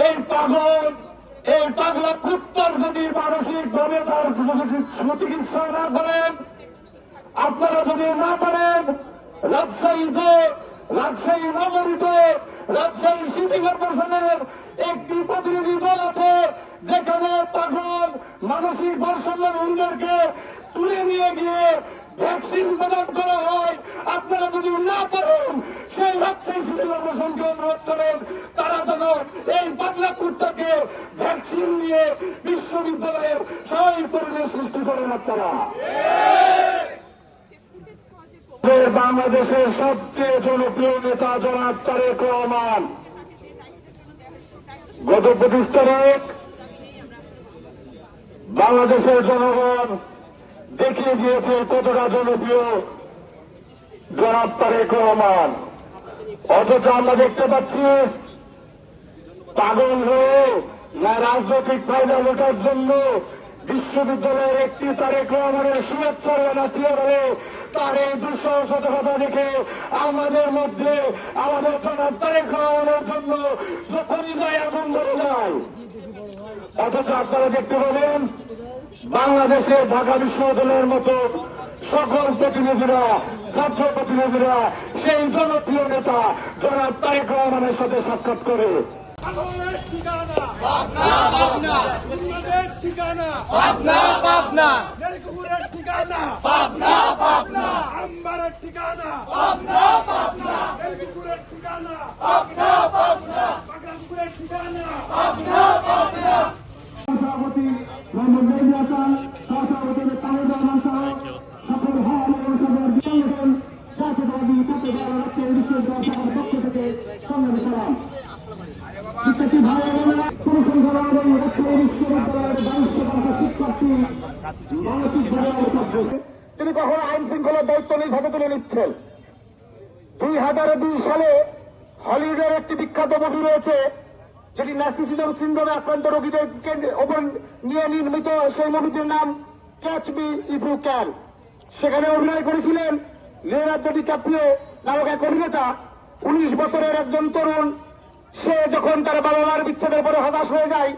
এই পাগলা কুত্তার যদি মানসিক ভাবে তার চিকিৎসা না করেন, আপনারা যদি না পারেন, রাজশাহী নগরীতে রাজশাহী সিটি কর্পোরেশনের একটি প্রতিনিধি দল আছে, যেখানে পাগল মানসিক ভারসাম্যহীনদেরকে তুলে নিয়ে গিয়ে ভ্যাকসিন প্রদান করা হয়। আপনারা যদি না পারেন, সেই রাজশাহী সিটি কর্পোরেশনকে অনুরোধ করেন তারা যেন এই পাগলা কুত্তাকে ভ্যাকসিন দিয়ে বিশ্ববিদ্যালয়ের স্বাভাবিক পরিবেশ সৃষ্টি করেন। আপনারা বাংলাদেশের সবচেয়ে জনপ্রিয় নেতা জনাব তারেক রহমান গত 25 তারিখ বাংলাদেশের জনগণ দেখিয়ে দিয়েছে কতটা জনপ্রিয় জনাব তারেক রহমান। অথচ আমরা দেখতে পাচ্ছি পাগল হয়ে না রাজনৈতিক ফায়দা লোটার জন্য বিশ্ববিদ্যালয়ের একটি তারেক রহমানের শুভেচ্ছা জানাচ্ছিয়ে বলে তার এই দুঃসাহসিকতা দেখে আমাদের মধ্যে আমাদের জনাব তারেক রহমানের জন্য যখনই যায় আগুন ধরে যায়। অথচ আপনারা দেখতে পাবেন বাংলাদেশে ঢাকা বিশ্ববিদ্যালয়ের মতো সকল প্রতিনিধিরা, ছাত্র প্রতিনিধিরা সেই জনপ্রিয় নেতা জনাব তারেক রহমানের সাথে সাক্ষাৎ করে তিনি কখনো আইন শৃঙ্খলার দায়িত্ব নিজ হাতে তুলে নিচ্ছেন। 2002 সালে হলিউডের একটি বিখ্যাত মুভি রয়েছে, যেটি ন্যাস্টিসিজম সিন্ড্রোমে আক্রান্ত রোগীদেরকে ওপর নিয়ে নির্মিত। সেই মুভিটির নাম catch me if you can. সেখানে অভিনয় করেছিলেন লিওনার্দো ডিক্যাপ্রিও নামক এক অভিনেতা। 19 বছরের একজন তরুণ, সে যখন তার বাবা মার বিচ্ছেদের পরে হতাশ হয়ে যায়,